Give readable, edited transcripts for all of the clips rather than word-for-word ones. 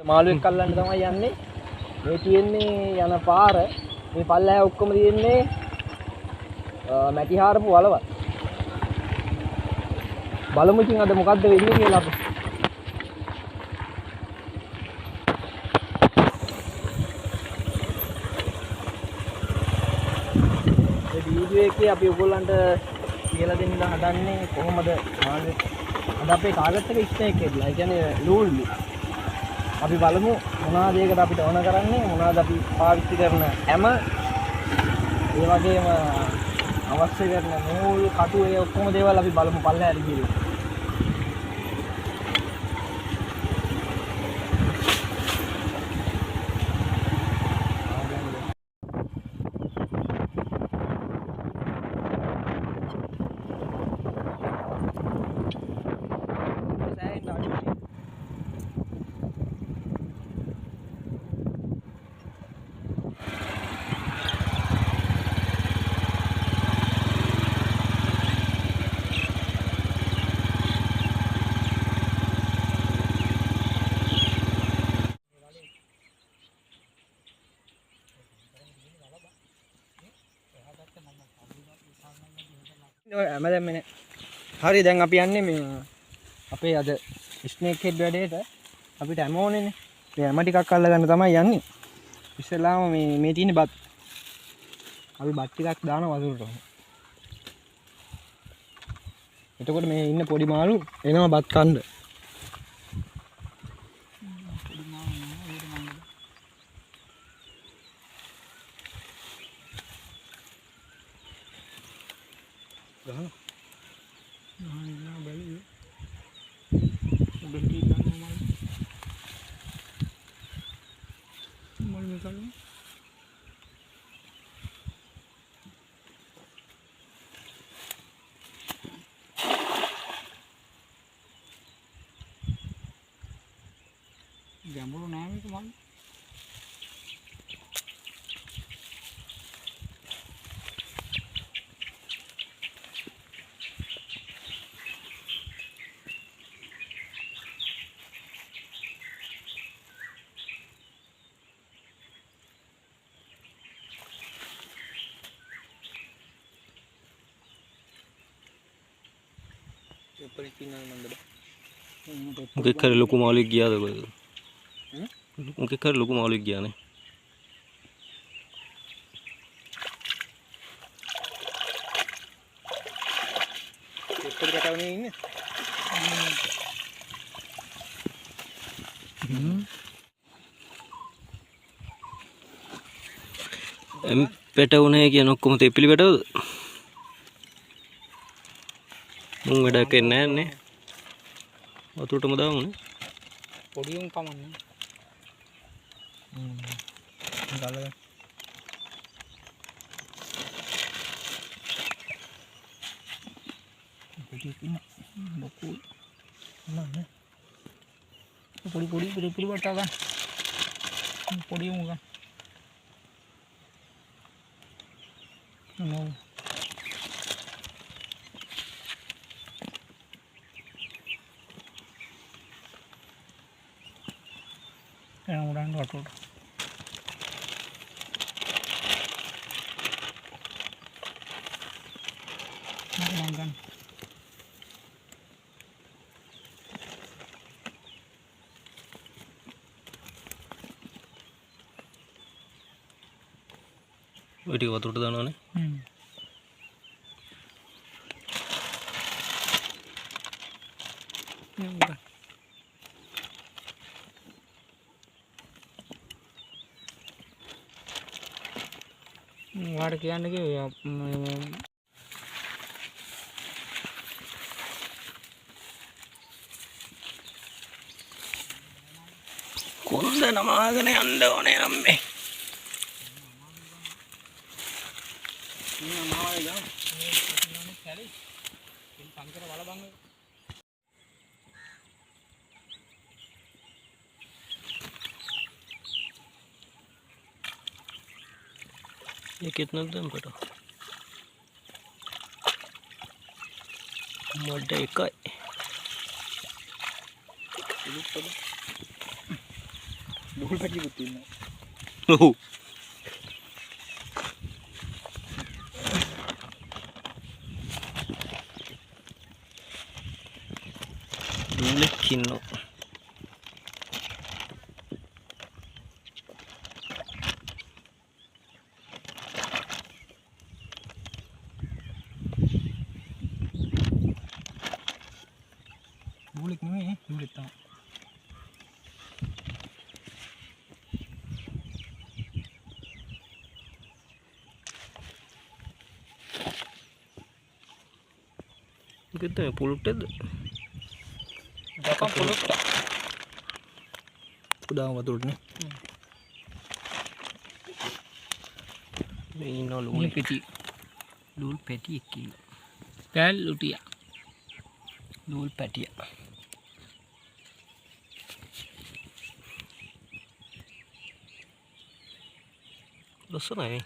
මාළුවෙක් අල්ලන්න තමයි යන්නේ. මේ තියෙන්නේ යන පාර මේ පල්ලෑ ඔක්කොම තියෙන්නේ මැටි හාරපු වලවල්. බලමු ඉතින් අද මොකද්ද වෙන්නේ කියලා අපි. මේ වීඩියෝ එකේ අපි ඔයගොල්ලන්ට කියලා දෙන්න හදන්නේ කොහොමද මාළුවෙක් අද අපේ ටාගට් එක ස්නේක් එකලා. ඒ කියන්නේ ලූල්ලු. අපි බලමු මොනවාද ඒකට අපිට ඕන කරන්නේ, මොනවාද අපි පාවිච්චි කරන හැම ඒ වගේම අවශ්‍ය කරන නූල් කටු ඒ ඔක්කොම දේවල් අපි බලමු පල්ලෙහාට ගිහින්. හැමදැම්මනේ. හරි දැන් අපි යන්නේ මේ අපේ අද ස්නේක් හෙඩ් වැඩේට. අපිට හැම ඕනේනේ. මේ හැම ටිකක් අල්ලගන්න තමයි යන්නේ. ඉස්සෙල්ලාම මේ තියෙන බත්. අපි බත් ටිකක් දාන වතුරට. එතකොට මේ ඉන්න පොඩි මාළු එනවා බත් කන්න. ගහන නෑ බැලුවේ බෙටි ගන්න මල් මෙතන ගැඹුරු නෑ මේක මල් मुझे खर लोग मालिक गया था उनके खर लोग मालिक गया ने पेटवने कि नोक्को मत एप्पली पेटव मुंग වැඩ කරන්නේ නැහැ නේ වතුරටම දාමුනේ පොඩි උන් කමන්නේ ගාලා පිටි කින ලොකු නෑ පොඩි වට ගන්න පොඩි උන් ගන්න නෝ උඩන් වටුට මංගන් ඔය ටික වතුරට දානවනේ वाड़ කියන්නේ කොන්ද නමාගෙන යන්න ඕනේ අම්මේ නමාවයි ගා මේ කැලේ සංකර වල බංග ये कितना दम पड़ा मोटे का ලූල් පැටියකුත් තියෙනවා. ඔව්. ලූලෙක් ඉන්නවා. ලූලෙක් නෙමෙයි ලූලෙක් තමයි. මොකද මේ පුලුට්ටේද? දකම් පොලොත් උදාම වතුරට නේ. මේ ඉන්න ලූල් පෙටි ලූල් පැටියෙක් ඉන්නවා. පැල් ලුටියා ලූල් පැටිය. ලස්සනයි.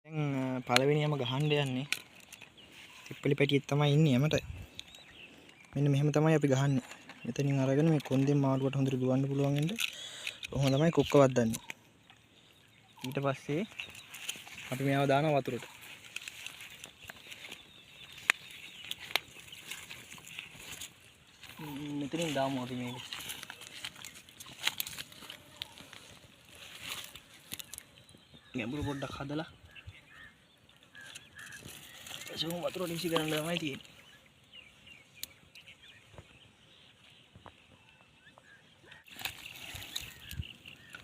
දැන් පළවෙනියම ගහන්න යන්නේ. තිප්පලි පැටියෙක් තමයි ඉන්නේ යමට. මෙන්න මෙහෙම තමයි අපි ගහන්නේ. මෙතනින් අරගෙන මේ කොන්දෙන් මාළුවට හොඳට දුවන්න පුළුවන් වෙන්න. කොහොම තමයි කුක්ක වද්දන්නේ. ඊට පස්සේ අපි මේව දානවා වතුරට. මෙතනින් දාමු අපි මේක. ගැඹුරු පොඩ්ඩක් හදලා එසම වතුරට විසි කරන්න තමයි තියෙන්නේ.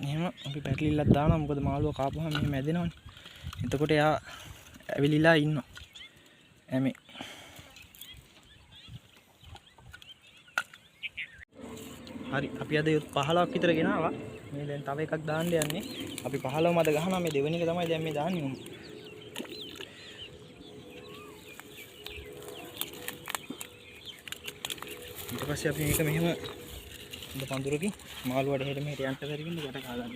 එහෙම අපි පැටලිල්ලක් දානවා. මොකද මාළුවා කාපුවම මෙහෙම ඇදෙනවනේ. එතකොට එයා ඇවිලිලා ඉන්නවා. එමේ හරි අපි අද 15ක් විතර ගෙනාවා. මේ දැන් තව එකක් දාන්න යන්නේ. අපි 15ම අද ගහනවා. මේ දෙවෙනි එක තමයි දැන් මේ දාන්නේ උන්. ඊට පස්සේ අපි මේක මෙහෙම හොඳ පඳුරකින් මාළුවට හෙට මෙහෙට යන්න කරගෙන යට ගහගන්න.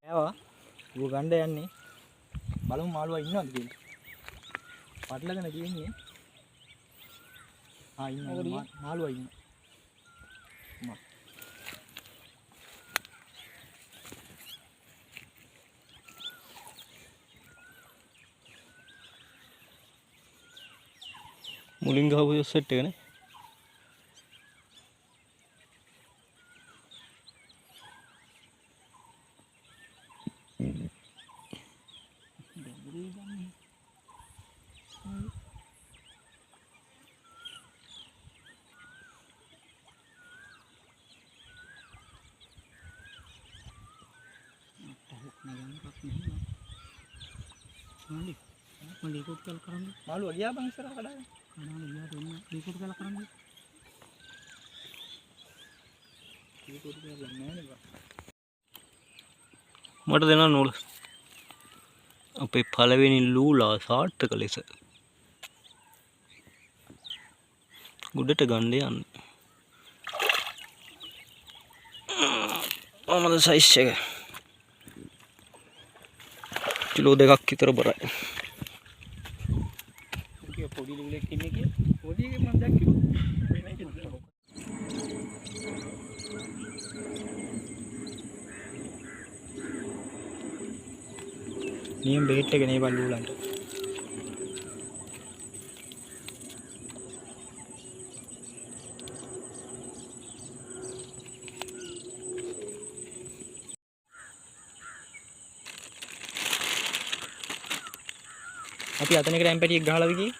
ඒවා ඌ ගන්න යන්නේ. බලමු මාළුවා ඉන්නවද කියලා. පටලගෙන තියෙන්නේ. ඉන්නවා මාළුවා ඉන්නවා. මුලින් ගහපු සෙට් එක නේ. මාළුවා ගියා බං ඉස්සරහ කඩාගෙන. ඩීකෝඩ් කරලා කරන්නේ. ඩීකෝඩ් කරලා නැහැ නේ. මට දෙන්න නෝල. අපේ පළවෙනි ලූලා සාර්ථක ලෙස උඩට ගන්න යන්නේ. මොනවද සයිස් එක? කිලෝ 2ක් විතර බරයි. පොඩි ලුලෙක් ඉන්නේ කියලා. පොඩි එකේ මම දැක්කේ. නියම බේට් එක නේ බල්ලු උලන්ට. අපි අතන එක රැම් පැටියෙක් ගහලාද කියේ?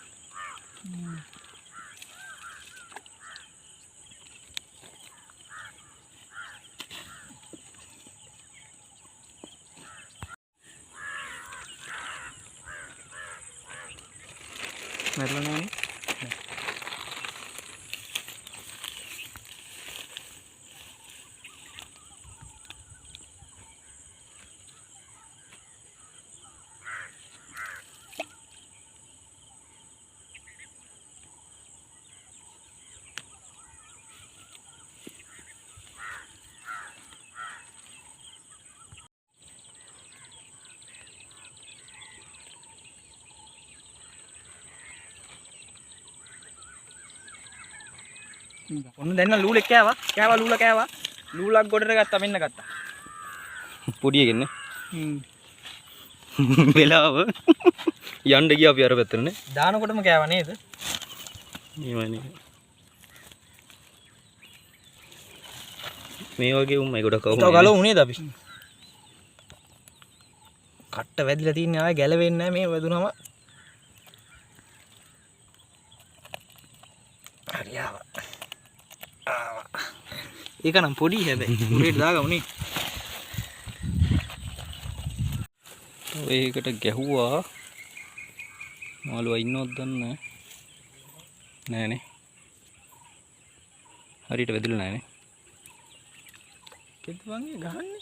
මරලා නැහැ. ඔන්න දැන් ලූලෙක් කෑවා ලූලක් ගොඩට ගත්තා මෙන්න ගත්තා පොඩි එකෙන්නේ වෙලාව යන්න ගියා අපි අර පැත්තටනේ දානකොටම කෑවා නේද මේවනේ මේ වගේ උම්මයි ගොඩක් අවුම ගලව උනේද අපි කට්ට වැදිලා තින්නේ ආයෙ ගැලවෙන්නේ නැහැ මේ වැදුනම හරි ආවා ඒක නම් පොඩි හැබැයි උරේට දාගමුනේ ඒකට ගැහුවා මාළුවා ඉන්නවද දන්නේ නෑනේ හරියට වැදිලා නෑනේ කෙත් වගේ ගහන්නේ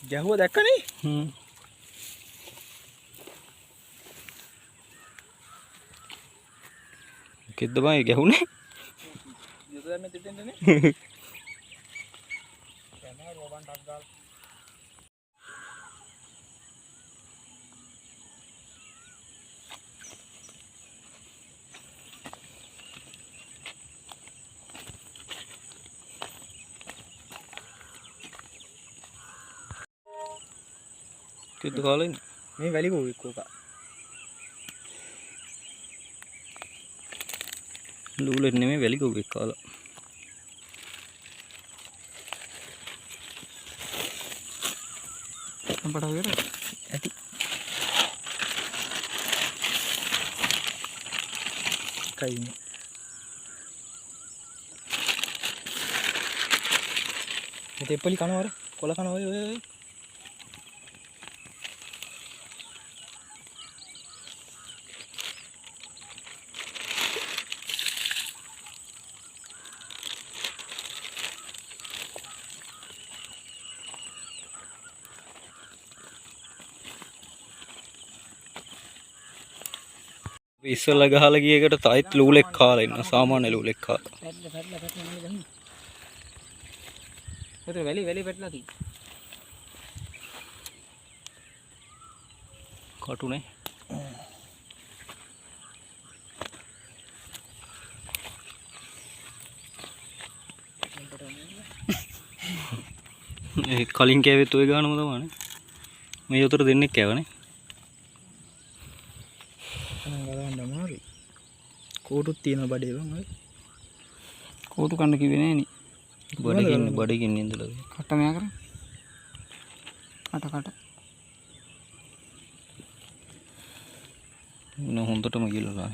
ගැහුවා දැක්කනේ කෙද්ද බයි ගැහුනේ යොදන්න දෙන්නනේ කැමරා රෝබන් ටක් ගාලා කෙද්ද කාලා ඉන්නේ මේ වැලි කෝකා ලූලෙත් නෙමෙයි වැලි කෝකෙක් කාලා අපට වෙර ඇති කයිනේ මේ තෙප්පලි කනවර කොල කන ඔය ඉස්සෙල්ලා ගහලා ගිය එකට තායිත් ලූලෙක් කාලා ඉන්න සාමාන්‍ය ලූලෙක් කාලා පැටලා මම ගහන්න ඔතන වැලි පැටලා තියෙන්නේ කටුනේ ඒ කලින් කෑවෙත් ඔය ගානම තමයි මේ උතර දෙන්නෙක් කෑවනේ ගලවන්න අමාරුයි කෝටුත් තියෙන බඩේ බං ඔය කෝටු කන්න කිව්වේ නෑනේ බඩගින්න ඉඳලා කට මෙයා කරා කට න හොඳටම ගිලලා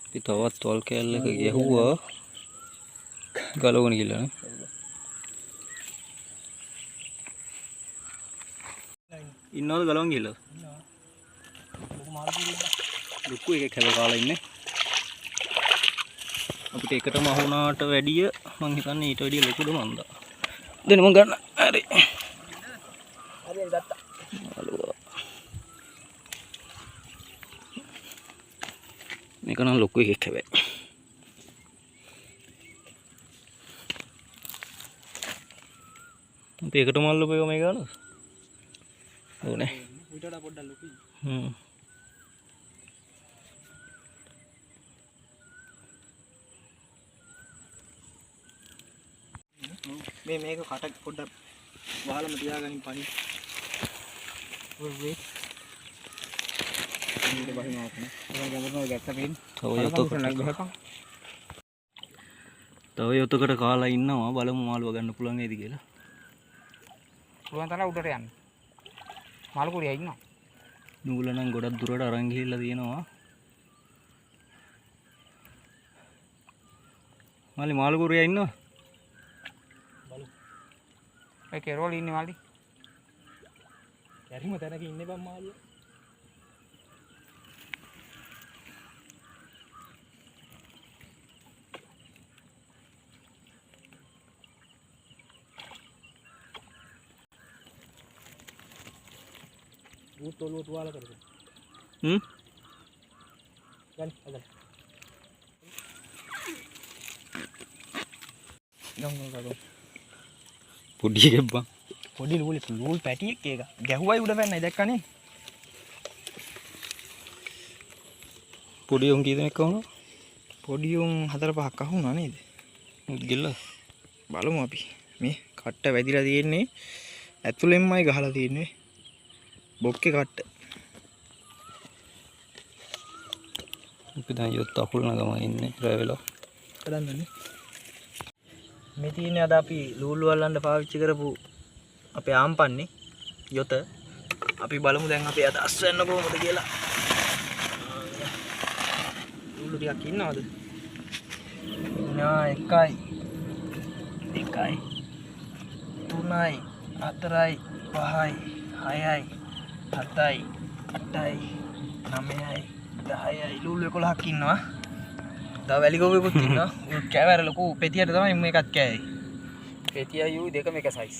අපි තවත් තොල් කෑල්ලක ගැහුවා ගලවගෙන ගිහලා ඉන්නවද ගලවන් ගිහලා ලොකු එකක් හැබැයි කාලා ඉන්නේ අපිට එකටම අහුණාට වැඩිය මං හිතන්නේ ඊට වැඩිය ලොකුද මන්දා දෙන්න මං ගන්න හරි ගත්තා මේක නම් ලොකු එකක් හැබැයි අපි එකට මල්ල පෙව මේ ගන්නද ඕනේ ඊට වඩා පොඩ්ඩක් ලොකුයි මේක කට පොඩ්ඩක් වහලම තියාගනින් පණි ඔය වේ මේක බහිනවා අපනේ මම ගමනවා ගැත්ත පේන තව යොතකට කාලා ඉන්නවා බලමු මාළුව ගන්න පුළුවන් නේද කියලා පුළුවන් තරම් උඩට යන්න මාළු කුරියා ඉන්නවා නූල නම් ගොඩක් දුරට අරන් ගිහිල්ලා තියෙනවා මාළු කුරියා ඉන්නවා ඒ කෙරෝල ඉන්නේ මාළි යරිම තැනක ඉන්නේ බං මාළුව ඌ තොලුව තුවාල කරගෙන ගන්න අද ගම් පොඩි එකක් බං පොඩි ලූල් පැටියෙක් ඒක ගැහුවයි උඩ පැන්නයි දැක්කනේ පොඩි උන් කී දෙනෙක් වුණා? පොඩි උන් 4-5ක් අහුණා නේද? ගිල්ල. බලමු අපි. මේ කට්ට වැදිලා තියෙන්නේ ඇතුළෙන්මයි ගහලා තියෙන්නේ. බොක්කේ කට්ට. අපි දැන් යොත් අකුලන ගම ඉන්නේ රැ වෙලා. හදන්නනේ. මේ තියෙන්නේ අද අපි ලූල්ලු වල්ලන්න පාවිච්චි කරපු අපේ ආම්පන්නේ යොත. අපි බලමු දැන් අපේ අදස් වෙන්න කොහොමද කියලා. ලූල්ලු ටිකක් ඉන්නවද? ඉන්නවා 1යි 2යි 3යි 4යි 5යි 6යි 7යි 8යි 9යි 10යි ලූල්ලු 11ක් ඉන්නවා. තව වැලි ගොවෙකුත් ඉන්නවා. කෑවර ලොකු පෙතියට තමයි මේකත් කෑවේ. පෙතිය යූ දෙකම එක සයිස්.